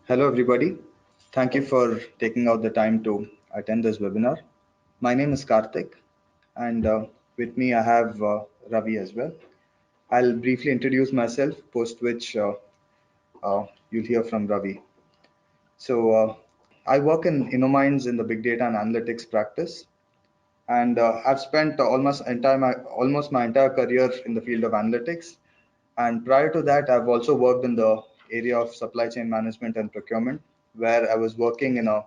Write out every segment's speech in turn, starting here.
Hello, everybody. Thank you for taking out the time to attend this webinar. My name is Karthik, and with me I have Ravi as well. I'll briefly introduce myself, post which you'll hear from Ravi. So, I work in InnoMinds in the big data and analytics practice, and I've spent almost my entire career in the field of analytics. And prior to that, I've also worked in the area of supply chain management and procurement, where I was working in a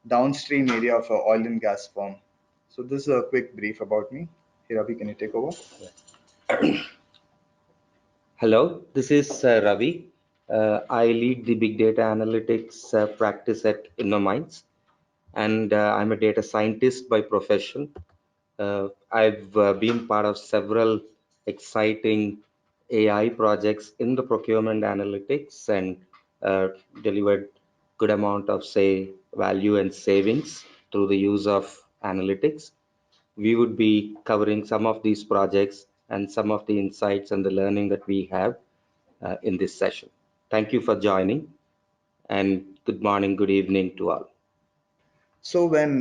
downstream area of a oil and gas firm. So this is a quick brief about me. Hey, Ravi, can you take over? Hello, this is Ravi. I lead the big data analytics practice at InnoMinds, and I'm a data scientist by profession. I've been part of several exciting AI projects in the procurement analytics and uh, delivered good amount of, say, value and savings through the use of analytics. We would be covering some of these projects and some of the insights and the learning that we have in this session. Thank you for joining, and good morning, good evening to all. So when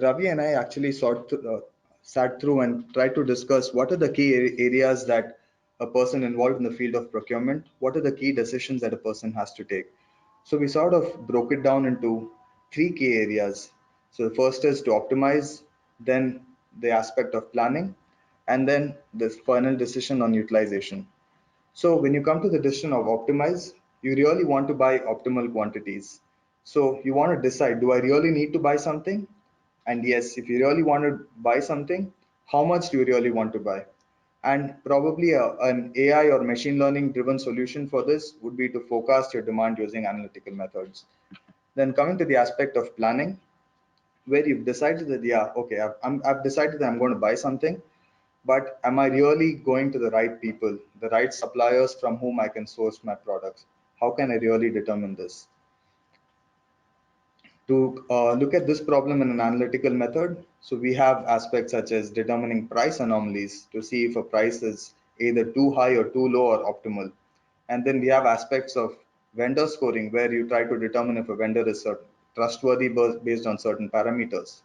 Ravi and I actually sat through and tried to discuss what are the key areas that a person involved in the field of procurement, what are the key decisions that a person has to take. So we sort of broke it down into three key areas. So the first is to optimize, then the aspect of planning, and then the final decision on utilization. So when you come to the decision of optimize, you really want to buy optimal quantities. So you want to decide, do I really need to buy something? And yes, if you really want to buy something, how much do you really want to buy? And probably an AI or machine learning driven solution for this would be to forecast your demand using analytical methods. Then coming to the aspect of planning, where you've decided that, yeah, okay, I've decided that I'm going to buy something, but am I really going to the right people, the right suppliers from whom I can source my products? How can I really determine this? To look at this problem in an analytical method, so we have aspects such as determining price anomalies to see if a price is either too high or too low or optimal. And then we have aspects of vendor scoring where you try to determine if a vendor is trustworthy based on certain parameters.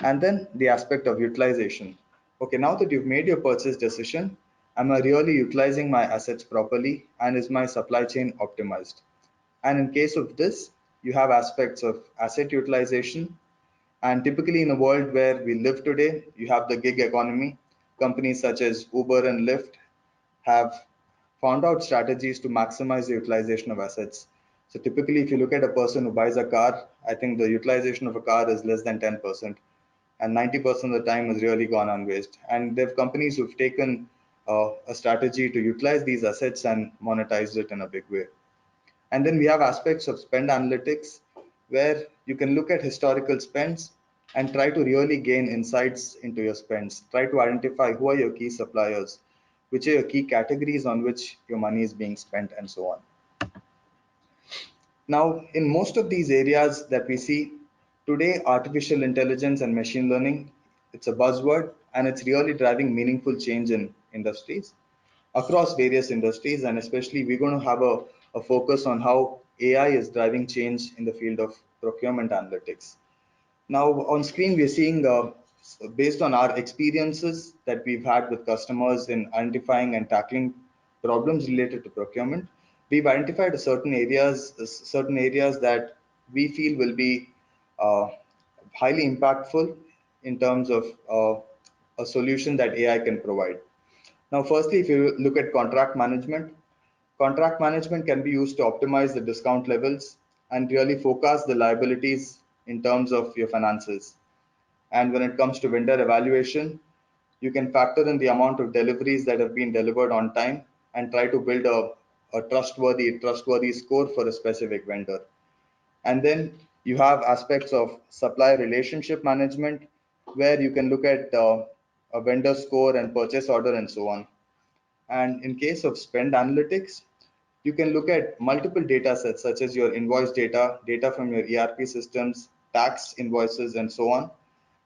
And then the aspect of utilization. Okay, now that you've made your purchase decision, am I really utilizing my assets properly and is my supply chain optimized? And in case of this, you have aspects of asset utilization. And typically in the world where we live today, you have the gig economy. Companies such as Uber and Lyft have found out strategies to maximize the utilization of assets. So typically, if you look at a person who buys a car, I think the utilization of a car is less than 10%, and 90% of the time is really gone on waste. And there have companies who've taken a strategy to utilize these assets and monetize it in a big way. And then we have aspects of spend analytics where you can look at historical spends and try to really gain insights into your spends. Try to identify who are your key suppliers, which are your key categories on which your money is being spent, and so on. Now, in most of these areas that we see today, artificial intelligence and machine learning, it's a buzzword and it's really driving meaningful change in industries across various industries. And especially, we're going to have a focus on how AI is driving change in the field of procurement analytics. Now, on screen, we're seeing, based on our experiences that we've had with customers in identifying and tackling problems related to procurement, we've identified certain areas that we feel will be uh, highly impactful in terms of a solution that AI can provide. Now, firstly, if you look at contract management can be used to optimize the discount levels and really forecast the liabilities in terms of your finances. And when it comes to vendor evaluation, you can factor in the amount of deliveries that have been delivered on time and try to build a trustworthy score for a specific vendor. And then you have aspects of supplier relationship management where you can look at a vendor score and purchase order and so on. And in case of spend analytics, you can look at multiple data sets such as your invoice data, data from your ERP systems, tax invoices, and so on,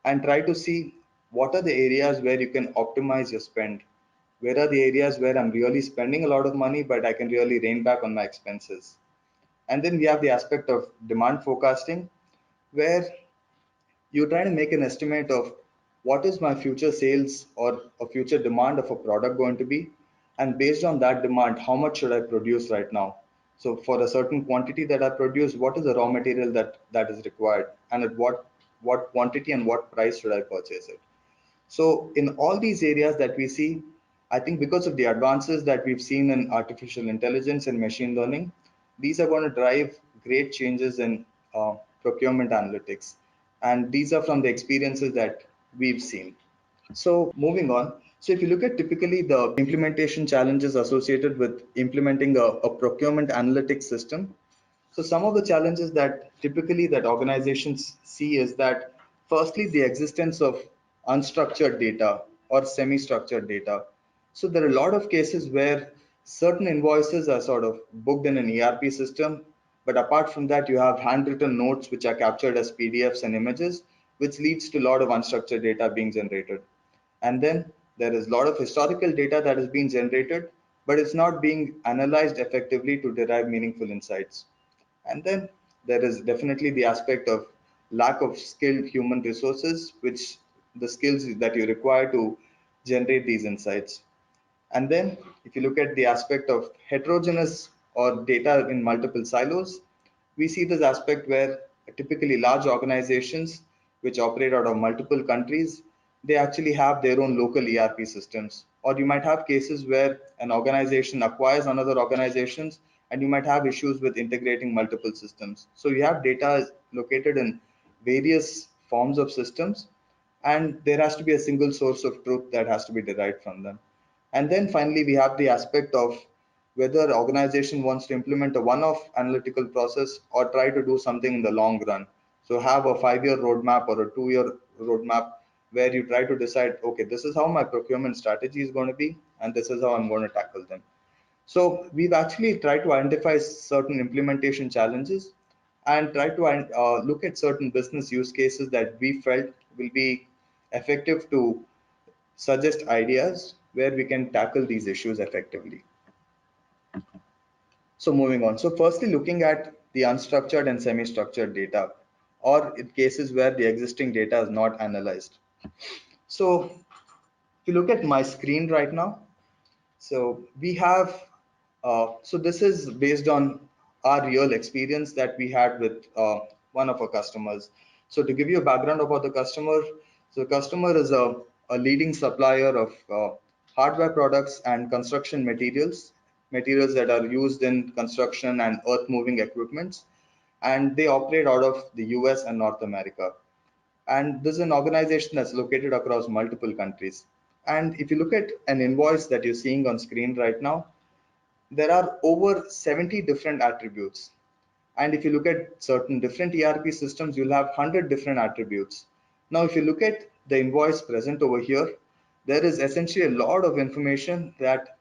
and try to see what are the areas where you can optimize your spend. Where are the areas where I'm really spending a lot of money, but I can really rein back on my expenses? And then we have the aspect of demand forecasting, where you try to make an estimate of what is my future sales or a future demand of a product going to be, and based on that demand, how much should I produce right now? So for a certain quantity that I produce, what is the raw material that is required, and at what quantity and what price should I purchase it? So in all these areas that we see, I think because of the advances that we've seen in artificial intelligence and machine learning, these are going to drive great changes in procurement analytics. And these are from the experiences that we've seen. So moving on. So if you look at typically the implementation challenges associated with implementing a procurement analytics system, so some of the challenges that typically that organizations see is that firstly, the existence of unstructured data or semi-structured data. So there are a lot of cases where certain invoices are sort of booked in an ERP system, but apart from that, you have handwritten notes which are captured as PDFs and images, which leads to a lot of unstructured data being generated. And then there is a lot of historical data that is being generated, but it's not being analyzed effectively to derive meaningful insights. And then there is definitely the aspect of lack of skilled human resources, which the skills that you require to generate these insights. And then if you look at the aspect of heterogeneous or data in multiple silos, we see this aspect where typically large organizations which operate out of multiple countries, they actually have their own local ERP systems. Or you might have cases where an organization acquires another organizations and you might have issues with integrating multiple systems. So you have data located in various forms of systems, and there has to be a single source of truth that has to be derived from them. And then finally, we have the aspect of whether an organization wants to implement a one-off analytical process or try to do something in the long run. So have a 5-year roadmap or a 2-year roadmap where you try to decide, okay, this is how my procurement strategy is going to be, and this is how I'm going to tackle them. So we've actually tried to identify certain implementation challenges and try to look at certain business use cases that we felt will be effective to suggest ideas where we can tackle these issues effectively. So moving on. So firstly, looking at the unstructured and semi-structured data, or in cases where the existing data is not analyzed. So if you look at my screen right now, so we have, so this is based on our real experience that we had with one of our customers. So to give you a background about the customer, so the customer is a leading supplier of hardware products and construction materials, materials that are used in construction and earth moving equipments. And they operate out of the US and North America. And this is an organization that's located across multiple countries. And if you look at an invoice that you're seeing on screen right now, there are over 70 different attributes. And if you look at certain different ERP systems, you'll have 100 different attributes. Now, if you look at the invoice present over here, there is essentially a lot of information that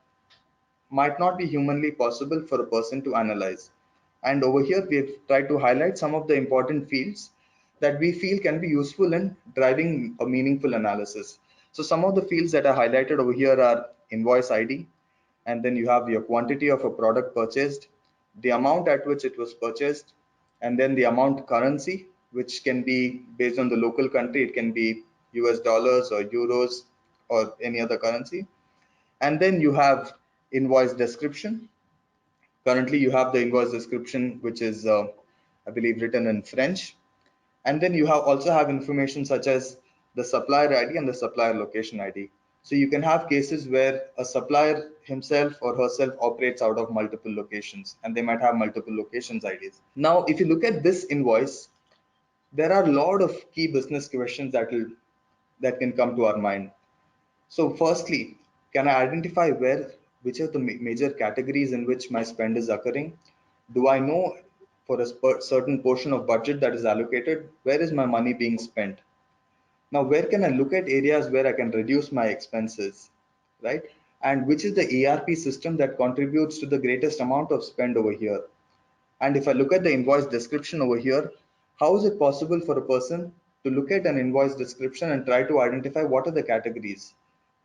might not be humanly possible for a person to analyze. And over here, we've tried to highlight some of the important fields that we feel can be useful in driving a meaningful analysis. So some of the fields that are highlighted over here are invoice ID, and then you have your quantity of a product purchased, the amount at which it was purchased, and then the amount currency, which can be based on the local country. It can be US dollars or euros or any other currency. And then you have invoice description. Currently, you have the invoice description, which is, I believe, written in French. And then you have also have information such as the supplier ID and the supplier location ID. So you can have cases where a supplier himself or herself operates out of multiple locations, and they might have multiple locations IDs. Now, if you look at this invoice, there are a lot of key business questions that can come to our mind. So firstly, can I identify which are the major categories in which my spend is occurring? Do I know for a certain portion of budget that is allocated, where is my money being spent? Now, where can I look at areas where I can reduce my expenses, right? And which is the ERP system that contributes to the greatest amount of spend over here? And if I look at the invoice description over here, how is it possible for a person to look at an invoice description and try to identify what are the categories?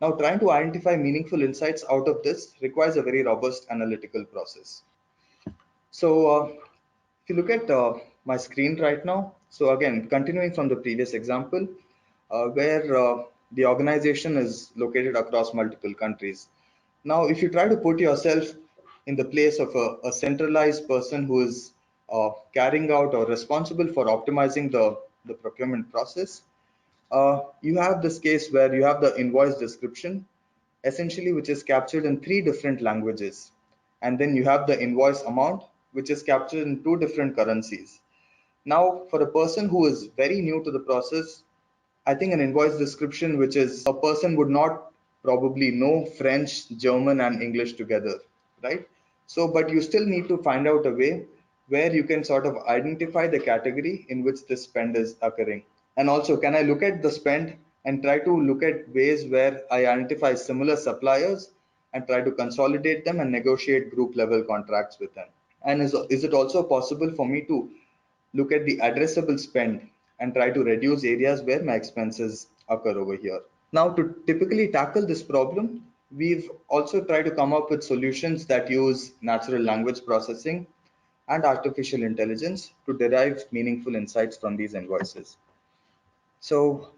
Now, trying to identify meaningful insights out of this requires a very robust analytical process. So If you look at my screen right now, so again, continuing from the previous example, where the organization is located across multiple countries. Now, if you try to put yourself in the place of a centralized person who is carrying out or responsible for optimizing the procurement process, you have this case where you have the invoice description, essentially, which is captured in three different languages. And then you have the invoice amount, which is captured in two different currencies. Now, for a person who is very new to the process, I think an invoice description, which is a person would not probably know French, German, and English together, right? So, but you still need to find out a way where you can sort of identify the category in which this spend is occurring. And also, can I look at the spend and try to look at ways where I identify similar suppliers and try to consolidate them and negotiate group level contracts with them? And is it also possible for me to look at the addressable spend and try to reduce areas where my expenses occur over here? Now, to typically tackle this problem, we've also tried to come up with solutions that use natural language processing and artificial intelligence to derive meaningful insights from these invoices. So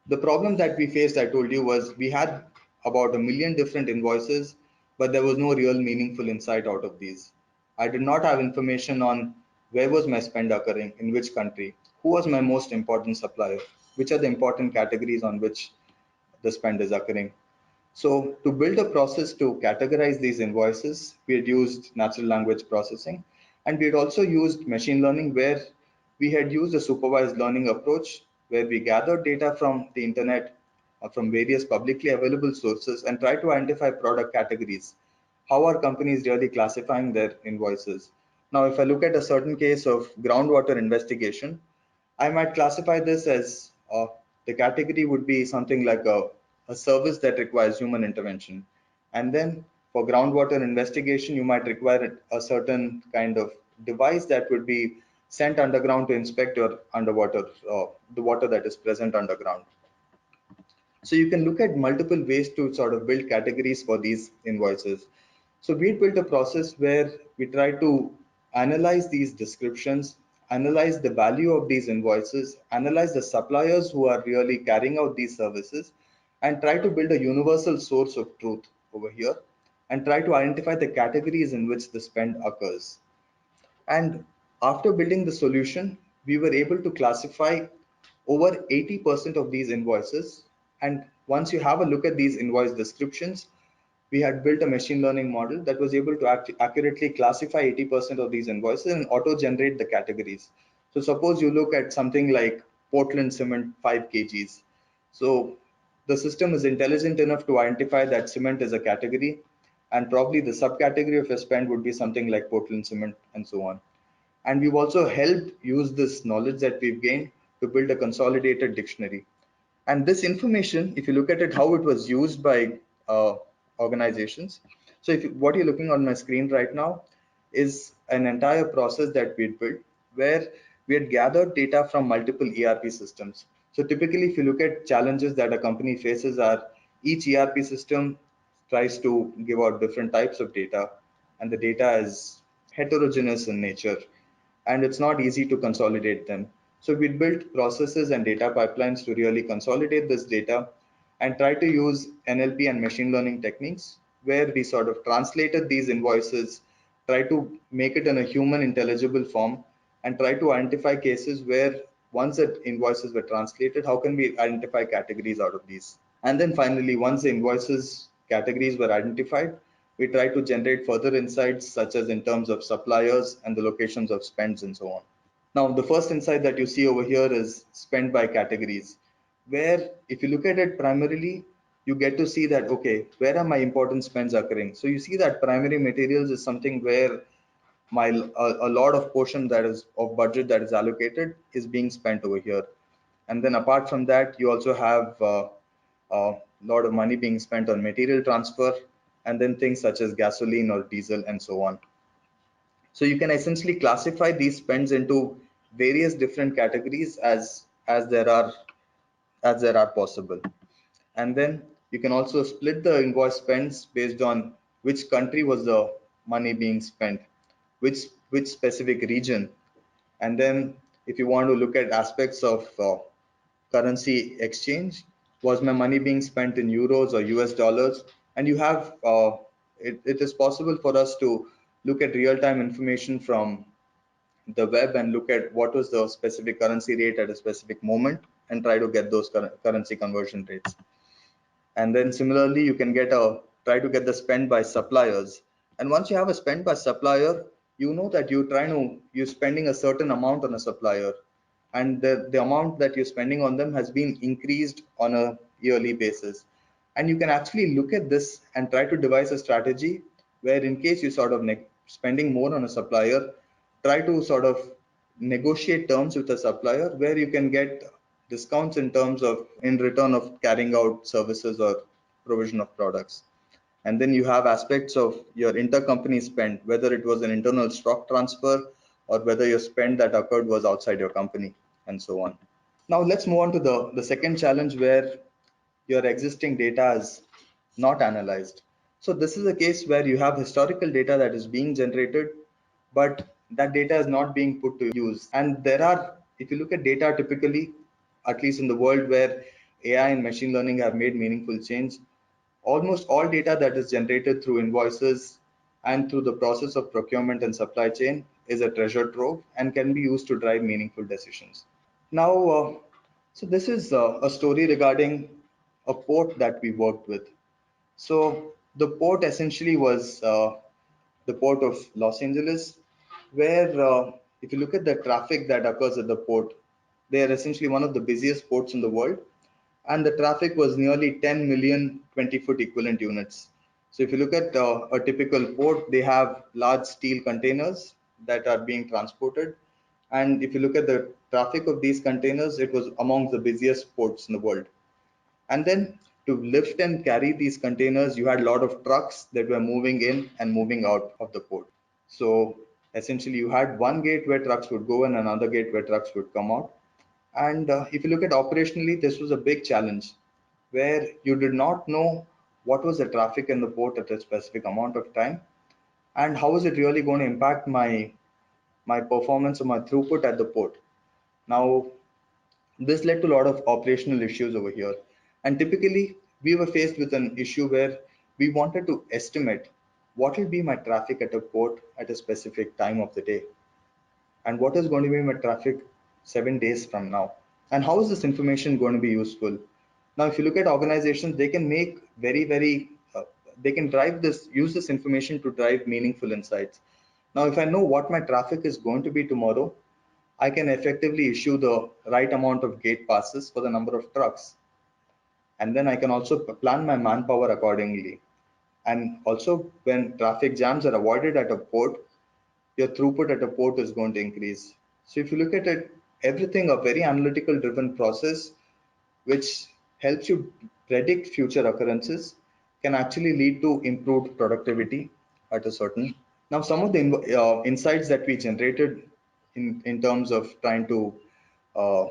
the problem that we faced, I told you, was we had about 1 million different invoices, but there was no real meaningful insight out of these. I did not have information on where was my spend occurring, in which country, who was my most important supplier, which are the important categories on which the spend is occurring. So to build a process to categorize these invoices, we had used natural language processing, and we had also used machine learning, where we had used a supervised learning approach where we gathered data from the internet, from various publicly available sources, and tried to identify product categories. How are companies really classifying their invoices? Now, if I look at a certain case of groundwater investigation, I might classify this as the category would be something like a service that requires human intervention. And then for groundwater investigation, you might require a certain kind of device that would be sent underground to inspect your underwater, the water that is present underground. So you can look at multiple ways to sort of build categories for these invoices. So we built a process where we try to analyze these descriptions, analyze the value of these invoices, analyze the suppliers who are really carrying out these services, and try to build a universal source of truth over here, and try to identify the categories in which the spend occurs. And after building the solution, we were able to classify over 80% of these invoices. And once you have a look at these invoice descriptions, we had built a machine learning model that was able to accurately classify 80% of these invoices and auto generate the categories. So suppose you look at something like Portland cement 5 kgs. So the system is intelligent enough to identify that cement is a category, and probably the subcategory of a spend would be something like Portland cement and so on. And we've also helped use this knowledge that we've gained to build a consolidated dictionary. And this information, if you look at it, how it was used by organizations. So what you're looking on my screen right now is an entire process that we had built where we had gathered data from multiple ERP systems. So typically, if you look at challenges that a company faces, are each ERP system tries to give out different types of data, and the data is heterogeneous in nature, and it's not easy to consolidate them. So we built processes and data pipelines to really consolidate this data and try to use NLP and machine learning techniques where we sort of translated these invoices, try to make it in a human intelligible form, and try to identify cases where once that invoices were translated, how can we identify categories out of these? And then finally, once the invoices categories were identified, we try to generate further insights, such as in terms of suppliers and the locations of spends and so on. Now, the first insight that you see over here is spend by categories, where if you look at it primarily, you get to see that, okay, where are my important spends occurring? So you see that primary materials is something where a lot of portion that is of budget that is allocated is being spent over here. And then apart from that, you also have a lot of money being spent on material transfer, and then things such as gasoline or diesel and so on. So you can essentially classify these spends into various different categories as there are possible. And then you can also split the invoice spends based on which country was the money being spent, which which specific region. And then if you want to look at aspects of currency exchange, was my money being spent in euros or US dollars? And you have, it is possible for us to look at real-time information from the web and look at what was the specific currency rate at a specific moment and try to get those currency conversion rates. And then similarly, you can get a try to get the spend by suppliers. And once you have a spend by supplier, you know that you're spending a certain amount on a supplier, and the amount that you're spending on them has been increased on a yearly basis. And you can actually look at this and try to devise a strategy where, in case you sort of spending more on a supplier, try to sort of negotiate terms with a supplier where you can get discounts in terms of in return of carrying out services or provision of products. And then you have aspects of your intercompany spend, whether it was an internal stock transfer or whether your spend that occurred was outside your company, and so on. Now let's move on to the second challenge, where your existing data is not analyzed. So this is a case where you have historical data that is being generated, but that data is not being put to use. And there are, if you look at data typically, at least in the world where AI and machine learning have made meaningful change, almost all data that is generated through invoices and through the process of procurement and supply chain is a treasure trove and can be used to drive meaningful decisions. Now, so this is a story regarding a port that we worked with. So the port essentially was the port of Los Angeles, where if you look at the traffic that occurs at the port, they are essentially one of the busiest ports in the world, and the traffic was nearly 10 million 20-foot equivalent units. So if you look at a typical port, they have large steel containers that are being transported. And if you look at the traffic of these containers, it was among the busiest ports in the world. And then to lift and carry these containers, you had a lot of trucks that were moving in and moving out of the port. So essentially, you had one gate where trucks would go and another gate where trucks would come out. And if you look at operationally, this was a big challenge where you did not know what was the traffic in the port at a specific amount of time, and how is it really going to impact my performance or my throughput at the port. Now, this led to a lot of operational issues over here. And typically, we were faced with an issue where we wanted to estimate what will be my traffic at a port at a specific time of the day, and what is going to be my traffic 7 days from now, and how is this information going to be useful. Now, if you look at organizations, they can make they can use this information to drive meaningful insights. Now, if I know what my traffic is going to be tomorrow, I can effectively issue the right amount of gate passes for the number of trucks, and then I can also plan my manpower accordingly. And also, when traffic jams are avoided at a port, your throughput at a port is going to increase. So if you look at it, everything a very analytical driven process, which helps you predict future occurrences, can actually lead to improved productivity at a certain. Now, some of the insights that we generated in terms of trying to uh,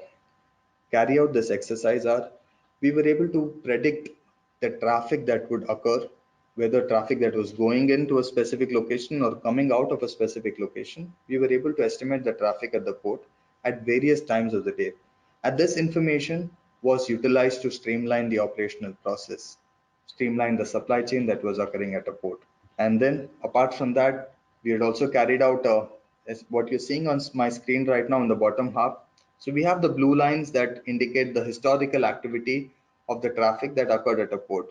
carry out this exercise are, we were able to predict the traffic that would occur, whether traffic that was going into a specific location or coming out of a specific location. We were able to estimate the traffic at the port at various times of the day. And this information was utilized to streamline the operational process, streamline the supply chain that was occurring at a port. And then apart from that, we had also carried out as what you're seeing on my screen right now in the bottom half. So we have the blue lines that indicate the historical activity of the traffic that occurred at a port.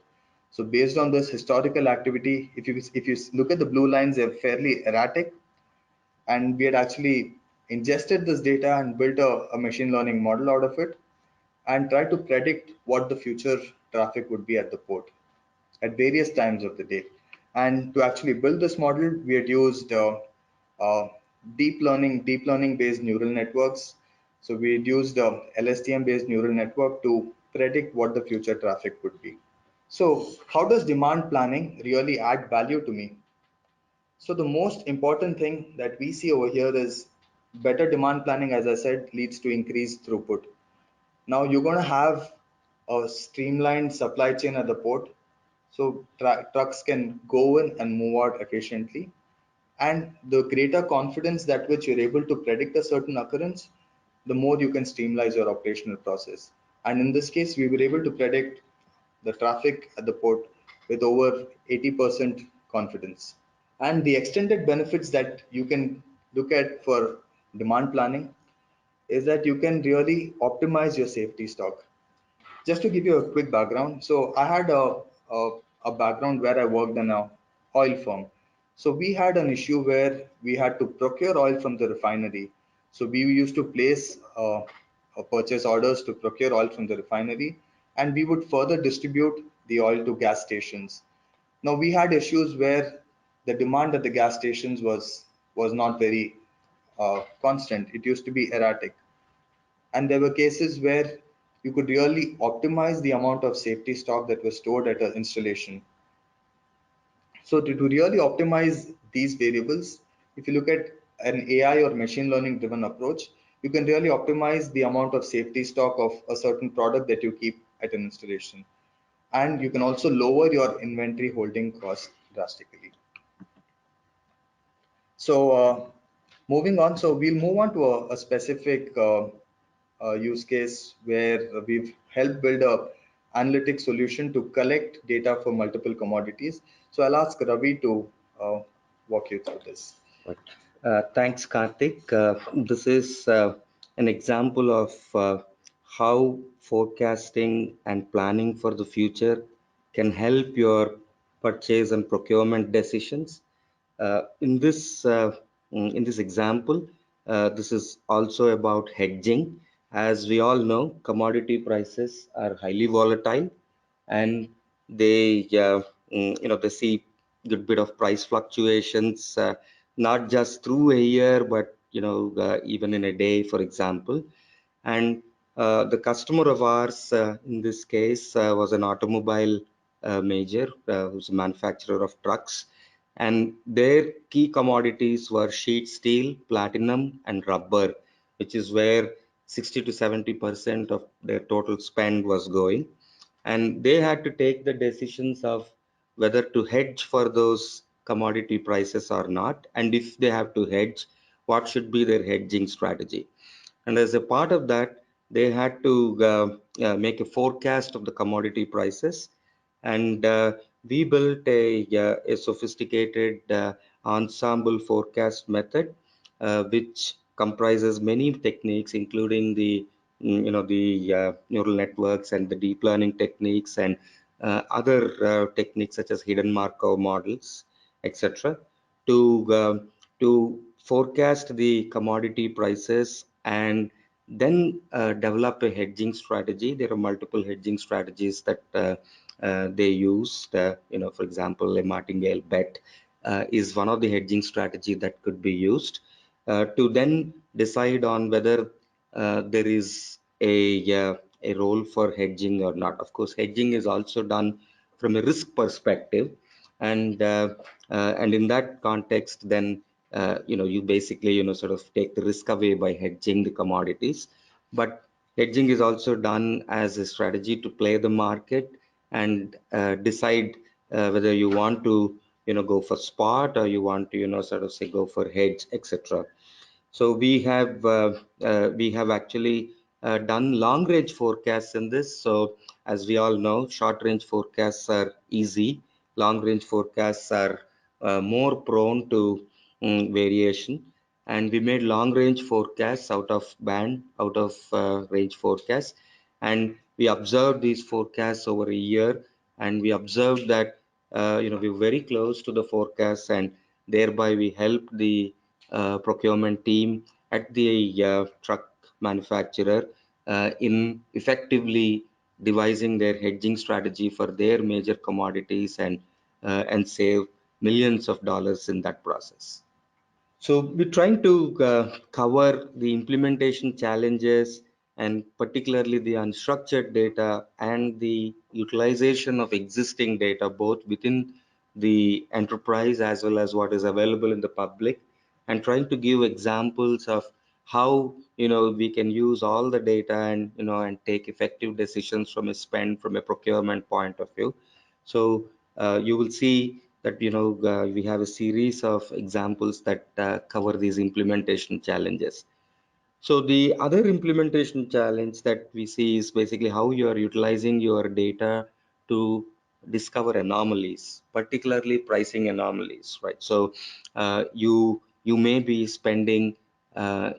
So based on this historical activity, if you look at the blue lines, they're fairly erratic, and we had actually ingested this data and built a machine learning model out of it and tried to predict what the future traffic would be at the port at various times of the day. And to actually build this model, we had used uh, deep learning based neural networks. So we had used a LSTM based neural network to predict what the future traffic would be. So how does demand planning really add value to me? So the most important thing that we see over here is better demand planning, as I said, leads to increased throughput. Now you're going to have a streamlined supply chain at the port, so trucks can go in and move out efficiently, And the greater confidence that which you're able to predict a certain occurrence, the more you can streamline your operational process. And in this case, we were able to predict the traffic at the port with over 80% confidence. And the extended benefits that you can look at for demand planning is that you can really optimize your safety stock. Just to give you a quick background, so I had a background where I worked in a oil firm. So we had an issue where we had to procure oil from the refinery. So we used to place purchase orders to procure oil from the refinery, and we would further distribute the oil to gas stations. Now we had issues where the demand at the gas stations was not very constant. It used to be erratic, and there were cases where you could really optimize the amount of safety stock that was stored at an installation. So to really optimize these variables, if you look at an AI or machine learning driven approach, you can really optimize the amount of safety stock of a certain product that you keep at an installation. And you can also lower your inventory holding cost drastically. So moving on, so we'll move on to a specific use case where we've helped build a analytic solution to collect data for multiple commodities. So I'll ask Ravi to uh, walk you through this. Right. Thanks, Karthik. This is an example of how forecasting and planning for the future can help your purchase and procurement decisions. In this example, this is also about hedging. As we all know, commodity prices are highly volatile, and they see good bit of price fluctuations, not just through a year, but even in a day, for example. And the customer of ours in this case was an automobile major who's a manufacturer of trucks, and their key commodities were sheet steel, platinum, and rubber, which is where 60 to 70% of their total spend was going. And they had to take the decisions of whether to hedge for those commodity prices or not, and if they have to hedge, what should be their hedging strategy. And as a part of that, they had to make a forecast of the commodity prices. And we built a sophisticated ensemble forecast method, which comprises many techniques, including the neural networks and the deep learning techniques, and other techniques such as hidden Markov models, etc., to to forecast the commodity prices and then develop a hedging strategy. There are multiple hedging strategies that they used. For example, a martingale bet is one of the hedging strategy that could be used to then decide on whether there is a role for hedging or not. Of course, hedging is also done from a risk perspective, and in that context, then you basically sort of take the risk away by hedging the commodities. But hedging is also done as a strategy to play the market and decide whether you want to go for spot, or you want to sort of say go for hedge, etc. So we have actually done long range forecasts in this. So as we all know, short range forecasts are easy. Long range forecasts are more prone to variation. And we made long range forecasts out of range forecasts. And we observed these forecasts over a year. And we observed that, we were very close to the forecasts, and thereby we helped the procurement team at the truck manufacturer in effectively devising their hedging strategy for their major commodities, and save millions of dollars in that process. So we're trying to cover the implementation challenges, and particularly the unstructured data and the utilization of existing data, both within the enterprise as well as what is available in the public, and trying to give examples of how we can use all the data and and take effective decisions from a spend, from a procurement point of view. So you will see that we have a series of examples that cover these implementation challenges. So the other implementation challenge that we see is basically how you are utilizing your data to discover anomalies, particularly pricing anomalies, right? So you may be spending an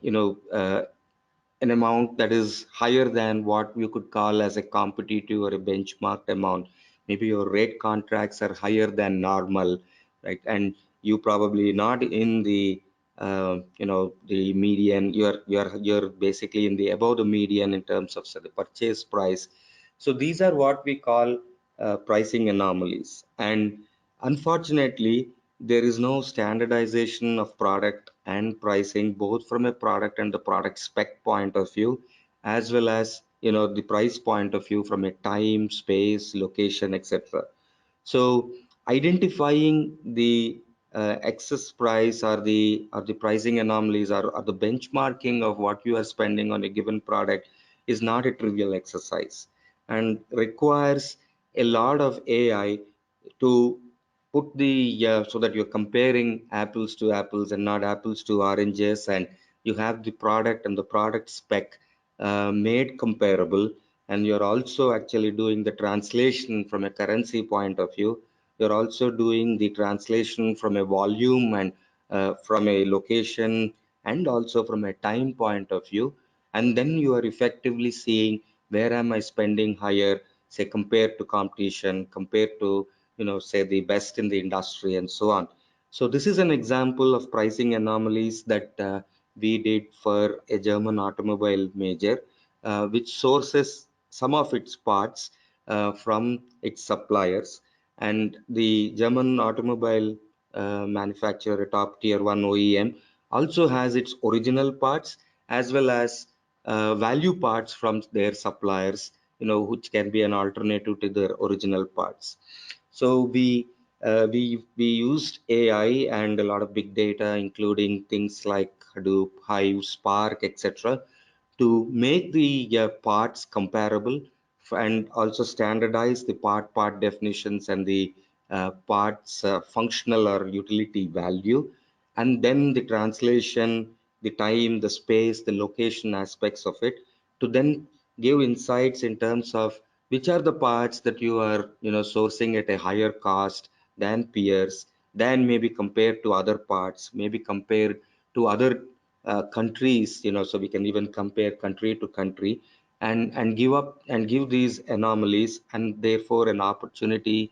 amount that is higher than what you could call as a competitive or a benchmarked amount. Maybe your rate contracts are higher than normal, right? And you probably not in the the median. You're basically in the above the median in terms of, say, the purchase price. So these are what we call pricing anomalies. And unfortunately, there is no standardization of product and pricing, both from a product and the product spec point of view, as well as the price point of view from a time, space, location, etc. So identifying the excess price or the pricing anomalies or the benchmarking of what you are spending on a given product is not a trivial exercise and requires a lot of AI to put the so that you're comparing apples to apples and not apples to oranges, and you have the product and the product spec made comparable, and you're also actually doing the translation from a currency point of view. You're also doing the translation from a volume and from a location and also from a time point of view. And then you are effectively seeing where am I spending higher, say, compared to competition, compared to, say, the best in the industry and so on. So this is an example of pricing anomalies that we did for a German automobile major, which sources some of its parts from its suppliers. And the German automobile manufacturer, a top tier one OEM, also has its original parts as well as value parts from their suppliers, which can be an alternative to their original parts. So we used AI and a lot of big data, including things like Hadoop, Hive, Spark, etc., to make the parts comparable and also standardize the part definitions and the parts functional or utility value, and then the translation, the time, the space, the location aspects of it, to then give insights in terms of which are the parts that you are sourcing at a higher cost than peers, than maybe compared to other parts, maybe compared to other countries, so we can even compare country to country, and give these anomalies, and therefore an opportunity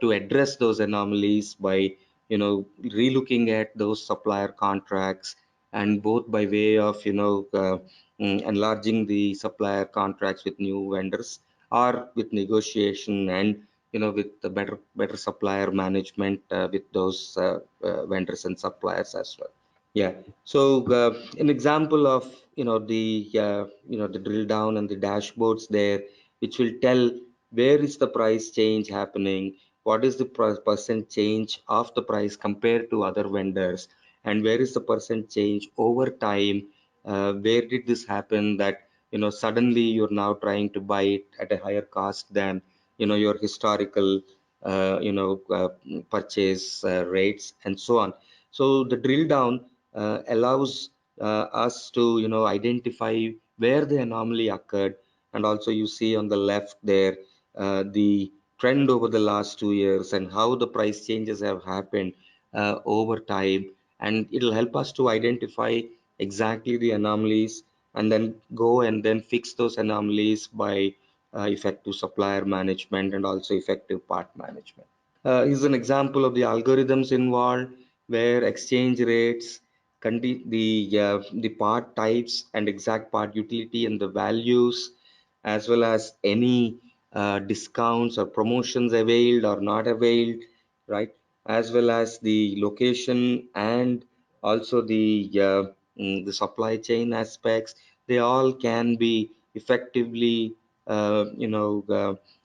to address those anomalies by relooking at those supplier contracts, and both by way of enlarging the supplier contracts with new vendors, or with negotiation, and with the better supplier management with those vendors and suppliers as well. Yeah. So an example of the drill down and the dashboards there, which will tell where is the price change happening, what is the percent change of the price compared to other vendors, and where is the percent change over time. Where did this happen that suddenly you're now trying to buy it at a higher cost than your historical purchase rates, and so on. So the drill down allows us to identify where the anomaly occurred. And also you see on the left there the trend over the last 2 years and how the price changes have happened over time, and it'll help us to identify exactly the anomalies, and then go and then fix those anomalies by effective supplier management and also effective part management. Is an example of the algorithms involved, where exchange rates, the part types and exact part utility and the values, as well as any discounts or promotions availed or not availed, right? As well as the location and also the supply chain aspects. They all can be effectively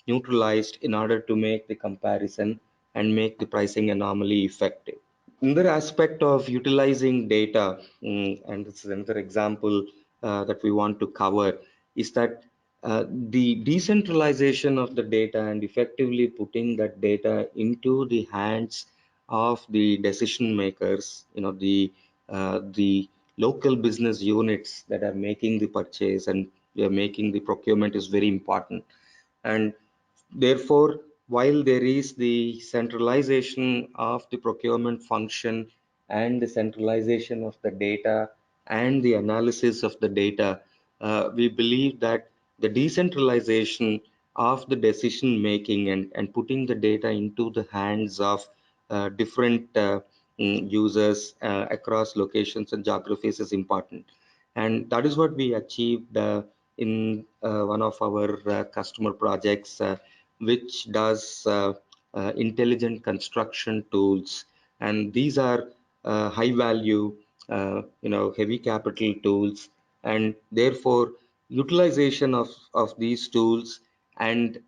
neutralized in order to make the comparison and make the pricing anomaly effective. Another aspect of utilizing data, and this is another example that we want to cover, is that The decentralization of the data and effectively putting that data into the hands of the decision makers, the local business units that are making the purchase and making the procurement is very important. And therefore, while there is the centralization of the procurement function and the centralization of the data and the analysis of the data, we believe that the decentralization of the decision making and putting the data into the hands of different users across locations and geographies is important. And that is what we achieved in one of our customer projects, which does intelligent construction tools. And these are high value, heavy capital tools, and therefore utilization of these tools and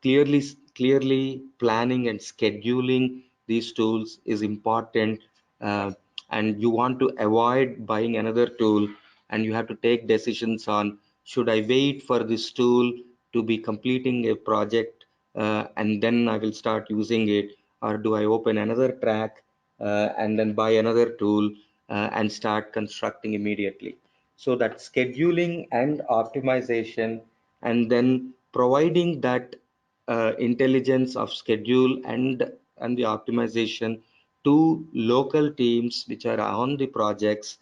clearly planning and scheduling these tools is important. uh, and you want to avoid buying another tool, and you have to take decisions on, should I wait for this tool to be completing a project and then I will start using it, or do I open another track and then buy another tool and start constructing immediately? So that scheduling and optimization, and then providing that intelligence of schedule and the optimization to local teams which are on the projects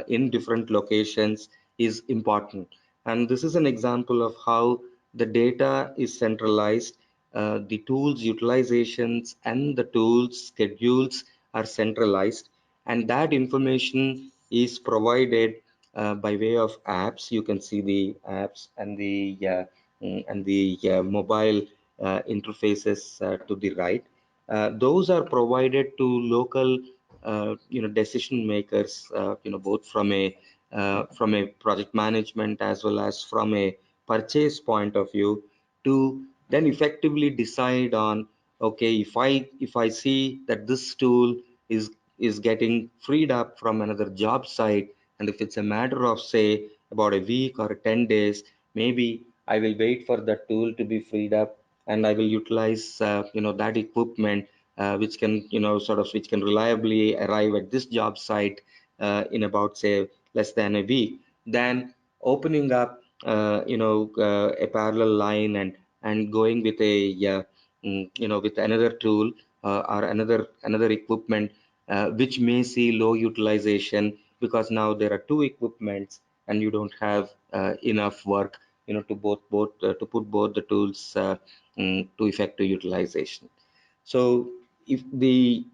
in different locations is important. And this is an example of how the data is centralized, the tools utilizations and the tools schedules are centralized, and that information is provided by way of apps. You can see the apps and the mobile interfaces to the right. Those are provided to local decision makers, both from a project management as well as from a purchase point of view, to then effectively decide on, okay, if I see that this tool is getting freed up from another job site, and if it's a matter of say about a week or 10 days, maybe I will wait for that tool to be freed up, and I will utilize that equipment which can reliably arrive at this job site in about say less than a week, then opening up a parallel line and going with with another tool or another equipment which may see low utilization, because now there are two equipments and you don't have enough work to put both the tools to effective utilization. So if the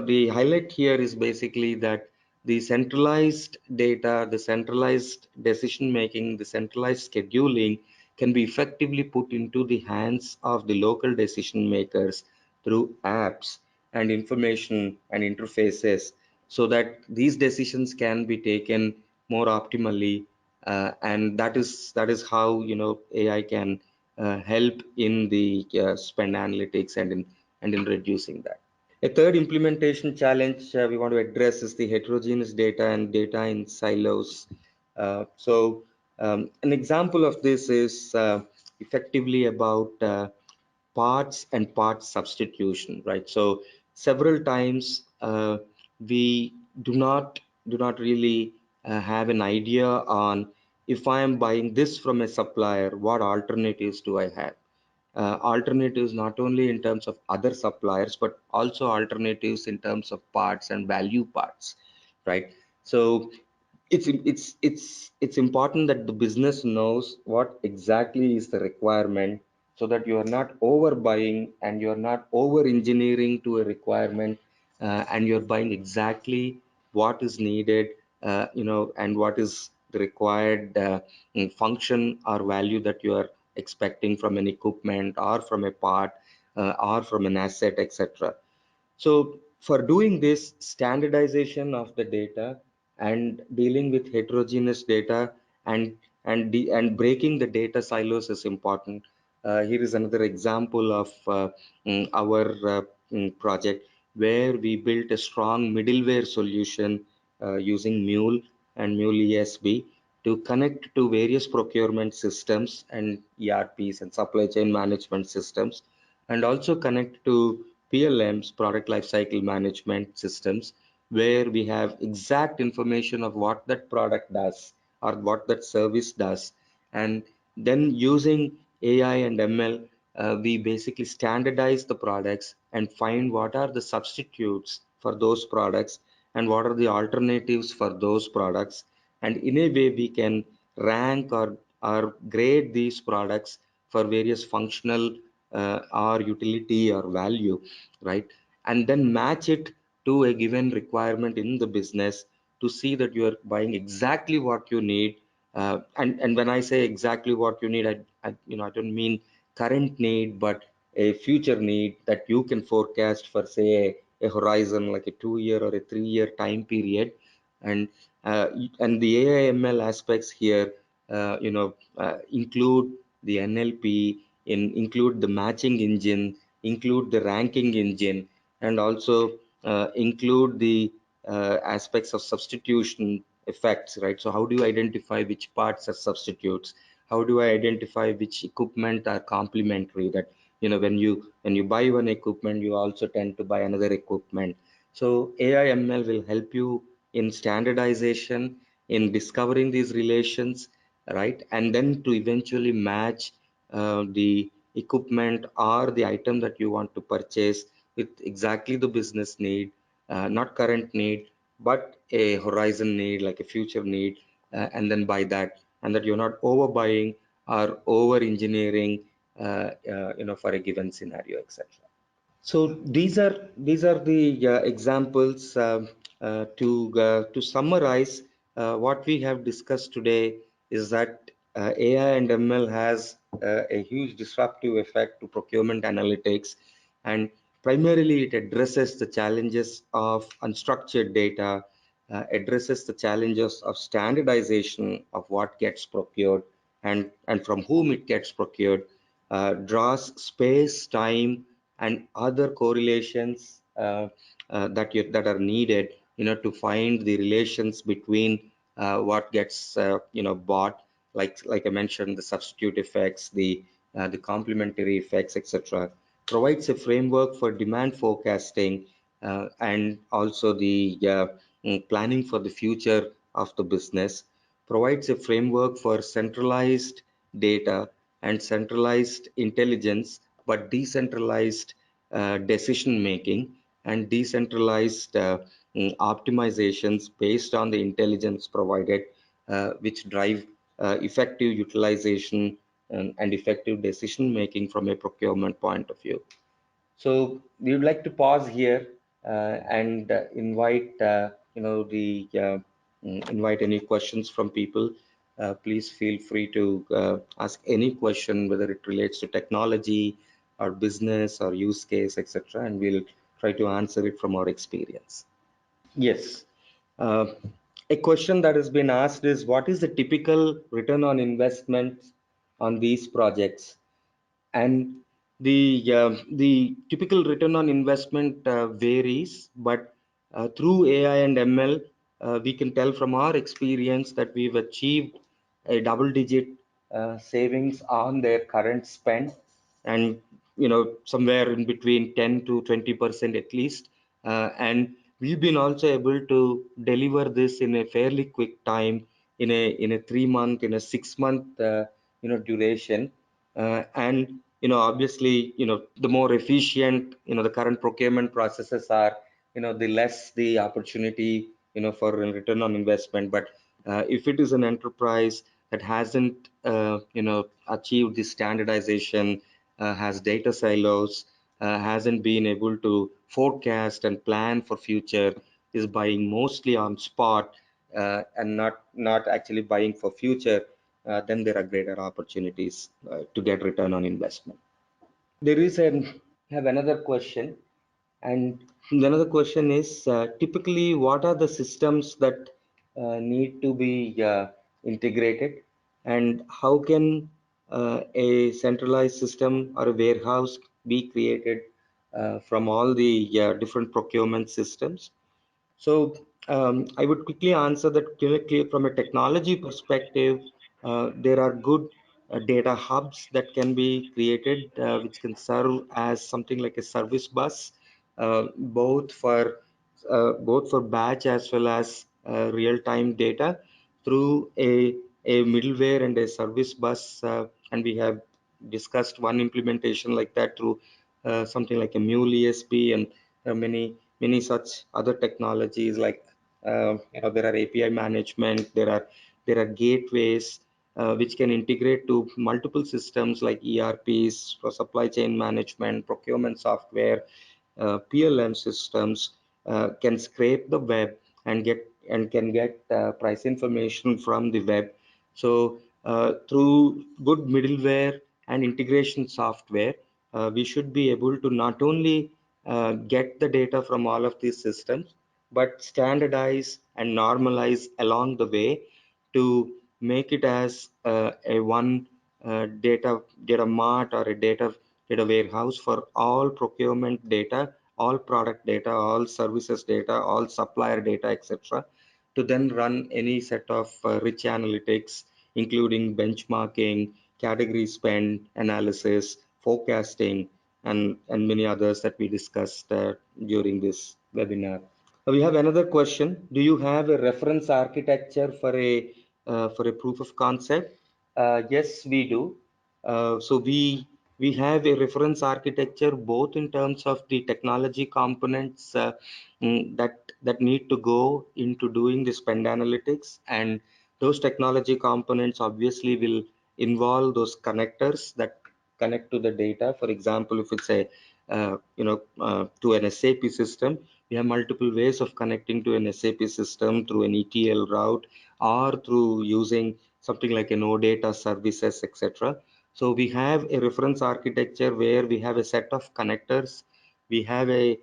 highlight here is basically that the centralized data, the centralized decision making, the centralized scheduling can be effectively put into the hands of the local decision makers through apps and information and interfaces, so that these decisions can be taken more optimally. And that is how AI can help in the spend analytics and in reducing that. A third implementation challenge we want to address is the heterogeneous data and data in silos. An example of this is effectively about parts and part substitution, right? So several times we do not really have an idea on, if I am buying this from a supplier, what alternatives do I have? Alternatives not only in terms of other suppliers, but also alternatives in terms of parts and value parts, right? So it's important that the business knows what exactly is the requirement, so that you are not overbuying and you are not over engineering to a requirement, and you're buying exactly what is needed, and what is the required function or value that you are expecting from an equipment or from a part or from an asset, etc. So for doing this, standardization of the data and dealing with heterogeneous data and breaking the data silos is important. Here is another example of our project where we built a strong middleware solution using Mule and Mule ESB. to connect to various procurement systems and ERPs and supply chain management systems, and also connect to PLMs, product lifecycle management systems, where we have exact information of what that product does or what that service does. And then using AI and ML, we basically standardize the products and find what are the substitutes for those products and what are the alternatives for those products. And in a way, we can rank or grade these products for various functional or utility or value, right? And then match it to a given requirement in the business to see that you are buying exactly what you need. And when I say exactly what you need, I don't mean current need, but a future need that you can forecast for, say, a horizon like a 2 year or a 3 year time period. And and the AI/ML aspects here, include the NLP, include the matching engine, include the ranking engine, and also include the aspects of substitution effects, right? So how do you identify which parts are substitutes? How do I identify which equipment are complementary? That, when you buy one equipment, you also tend to buy another equipment. So AI/ML will help you in standardization, in discovering these relations, right? And then to eventually match the equipment or the item that you want to purchase with exactly the business need, not current need, but a horizon need, like a future need, and then buy that, and that you're not overbuying or over engineering, for a given scenario, etc. So these are the examples. To summarize, what we have discussed today is that AI and ML has a huge disruptive effect to procurement analytics, and primarily it addresses the challenges of unstructured data, addresses the challenges of standardization of what gets procured and from whom it gets procured, draws space, time, and other correlations that are needed, to find the relations between what gets bought, like I mentioned, the substitute effects, the complementary effects, etc. Provides a framework for demand forecasting, and also the planning for the future of the business. Provides a framework for centralized data and centralized intelligence, but decentralized decision making and decentralized optimizations based on the intelligence provided, which drive effective utilization and effective decision making from a procurement point of view. So we would like to pause here and invite invite any questions from people. Please feel free to ask any question, whether it relates to technology or business or use case, etc., and we'll try to answer it from our experience. Yes. Uh, a question that has been asked is, what is the typical return on investment on these projects? And the typical return on investment varies, but through AI and ML, we can tell from our experience that we've achieved a double-digit savings on their current spend, and somewhere in between 10 to 20% at least. And we've been also able to deliver this in a fairly quick time, in a 3 month, in a 6 month duration. And obviously, the more efficient the current procurement processes are, the less the opportunity for a return on investment. But if it is an enterprise that hasn't achieved this standardization, has data silos, hasn't been able to forecast and plan for future, is buying mostly on spot, and not actually buying for future, then there are greater opportunities to get return on investment. There is have another question, and another question is, typically what are the systems that need to be integrated, and how can a centralized system or a warehouse be created from all the different procurement systems? So I would quickly answer that from a technology perspective, there are good data hubs that can be created, which can serve as something like a service bus, both for batch as well as real-time data through a middleware and a service bus. And we have discussed one implementation like that through something like a Mule ESP and many such other technologies like there are API management, there are gateways which can integrate to multiple systems like ERPs for supply chain management, procurement software, PLM systems can scrape the web and can get price information from the web. So through good middleware and integration software, we should be able to not only get the data from all of these systems, but standardize and normalize along the way to make it as a one data mart or a data warehouse for all procurement data, all product data, all services data, all supplier data, etc. To then run any set of rich analytics, including benchmarking, category spend analysis, forecasting, and many others that we discussed during this webinar. We have another question. Do you have a reference architecture for a proof of concept? Yes, we do. So we have a reference architecture both in terms of the technology components that need to go into doing the spend analytics, and those technology components obviously will involve those connectors that connect to the data. For example, if it's a to an SAP system, we have multiple ways of connecting to an SAP system through an ETL route or through using something like an OData services, etc. So we have a reference architecture where we have a set of connectors, we have a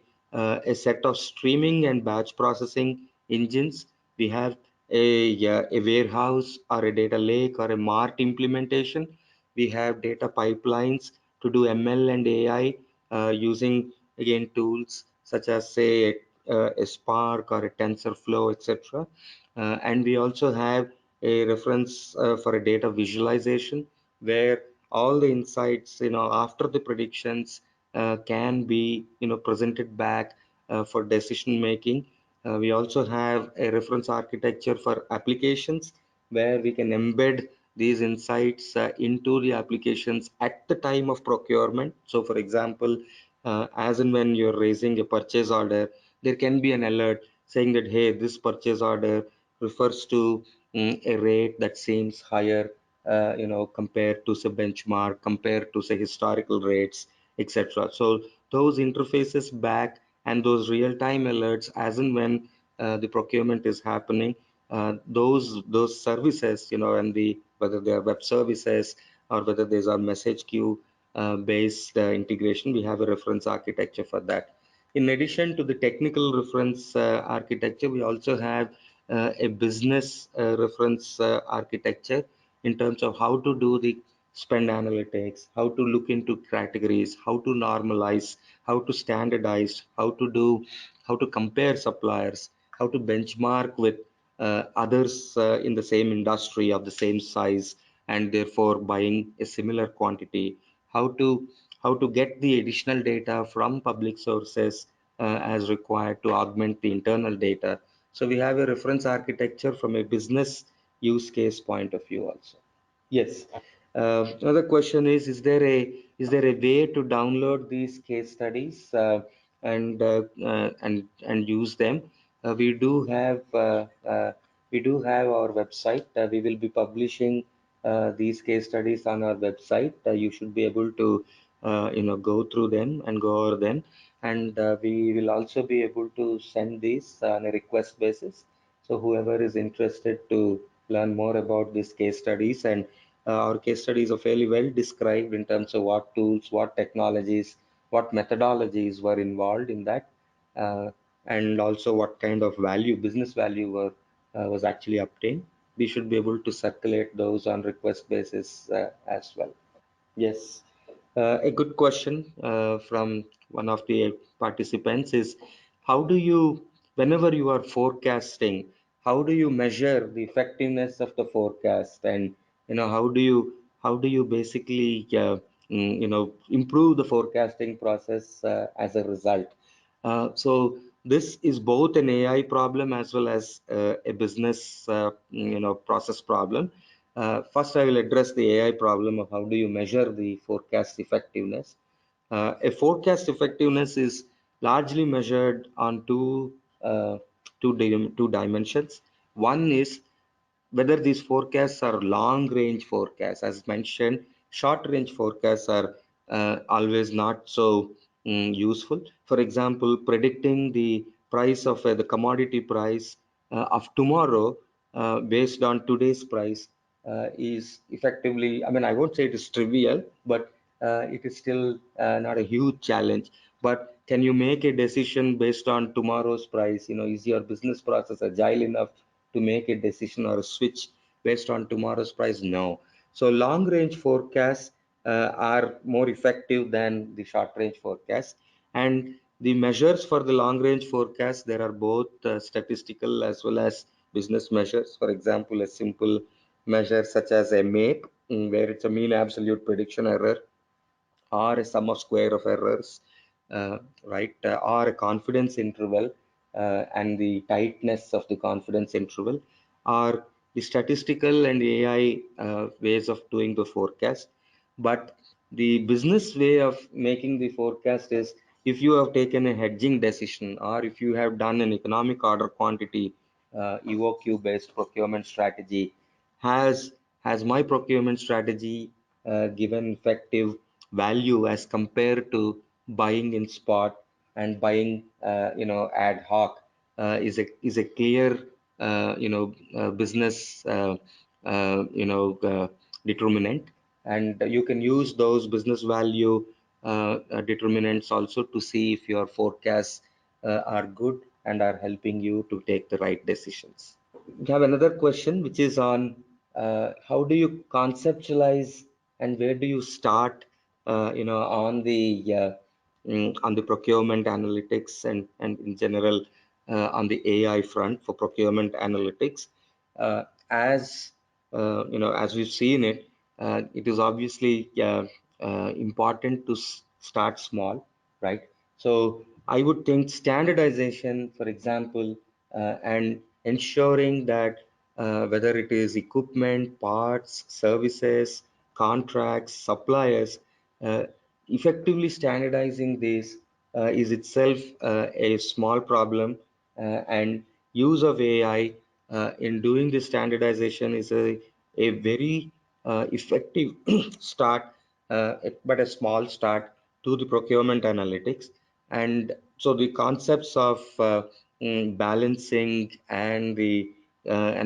set of streaming and batch processing engines, we have a warehouse or a data lake or a MART implementation, we have data pipelines to do ML and AI using again tools such as say a Spark or a TensorFlow, etc. And we also have a reference for a data visualization where all the insights, after the predictions can be, presented back for decision making. We also have a reference architecture for applications where we can embed these insights into the applications at the time of procurement. So, for example, as and when you're raising a purchase order, there can be an alert saying that, hey, this purchase order refers to a rate that seems higher, compared to say benchmark, compared to say historical rates, etc. So those interfaces back and those real-time alerts as and when the procurement is happening, those services, and whether they are web services or whether these are message queue based integration, we have a reference architecture for that. In addition to the technical reference architecture, we also have a business reference architecture in terms of how to do the spend analytics, how to look into categories, how to normalize, how to standardize, how to compare suppliers, how to benchmark with others in the same industry of the same size and therefore buying a similar quantity, how to get the additional data from public sources as required to augment the internal data. So we have a reference architecture from a business use case point of view also. Yes. Another question is there a way to download these case studies and use them? We do have our website. We will be publishing these case studies on our website. You should be able to go through them and go over them, and we will also be able to send these on a request basis. So whoever is interested to learn more about these case studies, and our case studies are fairly well described in terms of what tools, what technologies, what methodologies were involved in that, uh, and also what kind of business value was actually obtained. We should be able to circulate those on request basis as well. Yes. A good question from one of the participants is, how do you whenever you are forecasting, how do you measure the effectiveness of the forecast, and how do you basically improve the forecasting process as a result? So this is both an AI problem as well as a business process problem. First, I will address the AI problem of how do you measure the forecast effectiveness. A forecast effectiveness is largely measured on two dimensions. One is whether these forecasts are long range forecasts. As mentioned, short range forecasts are always not so useful. For example, predicting the price of the commodity price of tomorrow based on today's price is effectively, I mean, I won't say it is trivial, but it is still not a huge challenge. But can you make a decision based on tomorrow's price? Is your business process agile enough to make a decision or a switch based on tomorrow's price? No. So long range forecasts are more effective than the short range forecasts. And the measures for the long range forecast, there are both statistical as well as business measures. For example, a simple measure such as a MAPE, where it's a mean absolute prediction error, or a sum of square of errors, right? Or a confidence interval and the tightness of the confidence interval, are the statistical and AI ways of doing the forecast. But the business way of making the forecast is if you have taken a hedging decision, or if you have done an economic order quantity EOQ based procurement strategy. Has my procurement strategy given effective value as compared to buying in spot and buying ad hoc? Is a clear business determinant, and you can use those business value determinants also to see if your forecasts are good and are helping you to take the right decisions. We have another question, which is on how do you conceptualize and where do you start, on the procurement analytics, and in general on the AI front for procurement analytics. As we've seen it, it is obviously important to start small, right? So I would think standardization, for example, and ensuring that whether it is equipment, parts, services, contracts, suppliers, uh, effectively standardizing this is itself a small problem, and use of AI in doing this standardization is a very effective start, but a small start to the procurement analytics. And so the concepts of balancing and the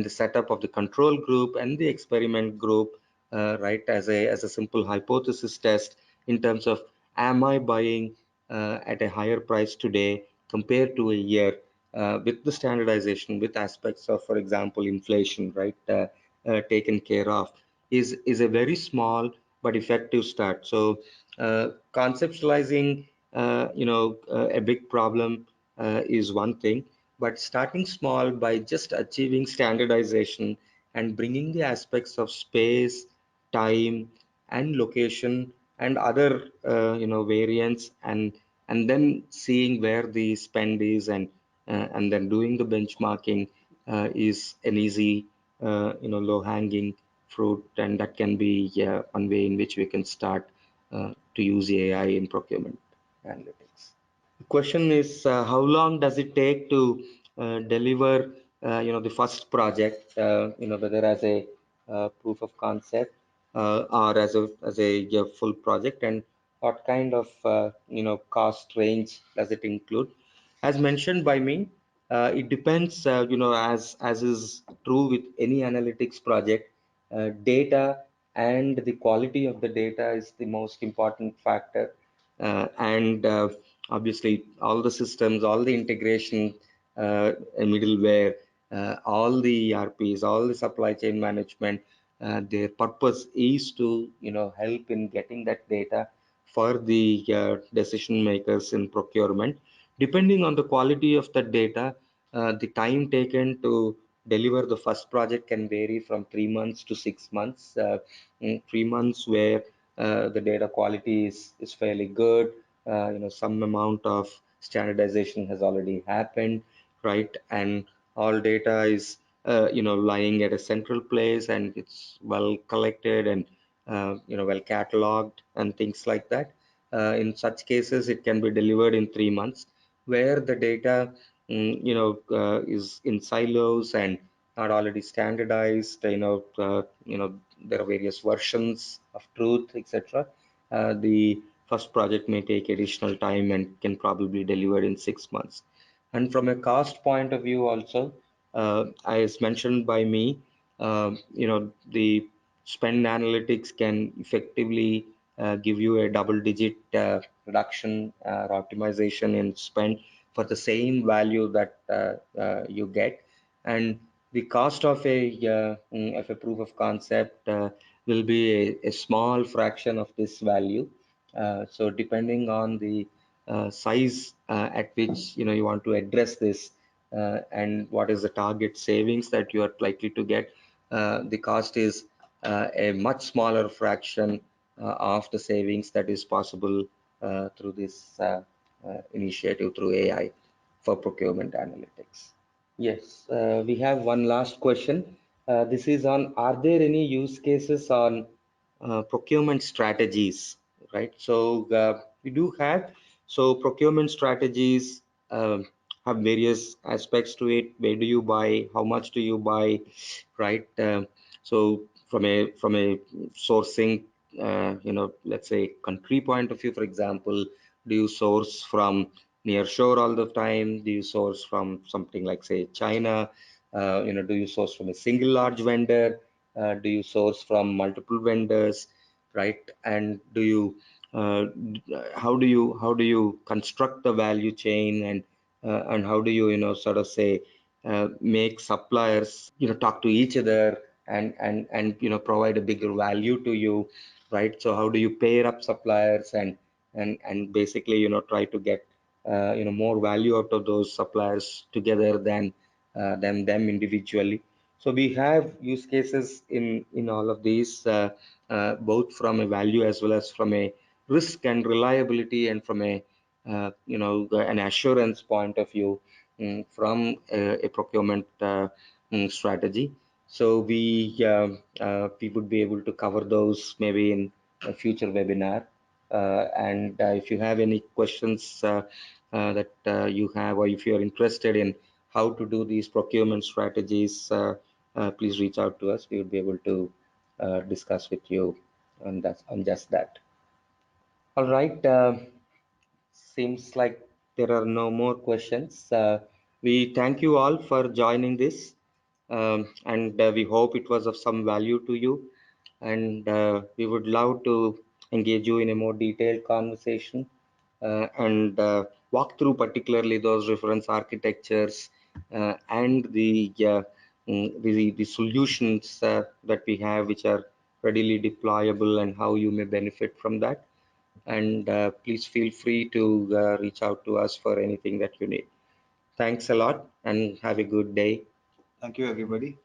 setup of the control group and the experiment group, right, as a simple hypothesis test in terms of, am I buying at a higher price today compared to a year, with the standardization, with aspects of, for example, inflation, right, taken care of, is a very small but effective start. So conceptualizing a big problem is one thing, but starting small by just achieving standardization and bringing the aspects of space, time, and location and other variants, and then seeing where the spend is, and then doing the benchmarking is an easy low hanging fruit, and that can be one way in which we can start to use AI in procurement analytics. The question is, how long does it take to deliver, the first project, whether as a proof of concept or as a full project, and what kind of, cost range does it include? As mentioned by me, it depends, as is true with any analytics project, data and the quality of the data is the most important factor. And obviously all the systems, all the integration, middleware, all the ERPs, all the supply chain management, their purpose is to help in getting that data for the decision makers in procurement. Depending on the quality of the data, the time taken to deliver the first project can vary from 3 months to 6 months. 3 months where the data quality is fairly good. Some amount of standardization has already happened, right? And all data is lying at a central place, and it's well collected and well cataloged and things like that. In such cases, it can be delivered in 3 months, where the data is in silos and not already standardized. There are various versions of truth, etc. The first project may take additional time and can probably deliver in 6 months. And from a cost point of view also, as mentioned by me, the spend analytics can effectively give you a double-digit reduction or optimization in spend for the same value that you get. And the cost of a proof of concept will be a small fraction of this value. So depending on the size at which you want to address this, and what is the target savings that you are likely to get, the cost is a much smaller fraction of the savings that is possible through this initiative through AI for procurement analytics. Yes, we have one last question. This is on, are there any use cases on procurement strategies, right? So we do have, so procurement strategies have various aspects to it. Where do you buy? How much do you buy, right? So from a sourcing, let's say country point of view, for example, do you source from near shore all the time? Do you source from something like, say, China? Do you source from a single large vendor? Do you source from multiple vendors, right? And do you how do you construct the value chain, and how do you sort of say make suppliers talk to each other and provide a bigger value to you, right? So how do you pair up suppliers and basically try to get more value out of those suppliers together than them individually. So we have use cases in all of these, both from a value as well as from a risk and reliability, and from a an assurance point of view, from a procurement strategy. So we would be able to cover those maybe in a future webinar. And if you have any questions that you have, or if you are interested in how to do these procurement strategies, please reach out to us. We would be able to discuss with you on just that. All right. Seems like there are no more questions. We thank you all for joining this, and we hope it was of some value to you. And we would love to engage you in a more detailed conversation, and walk through particularly those reference architectures and the solutions that we have, which are readily deployable, and how you may benefit from that. And please feel free to reach out to us for anything that you need. Thanks a lot, and have a good day. Thank you, everybody.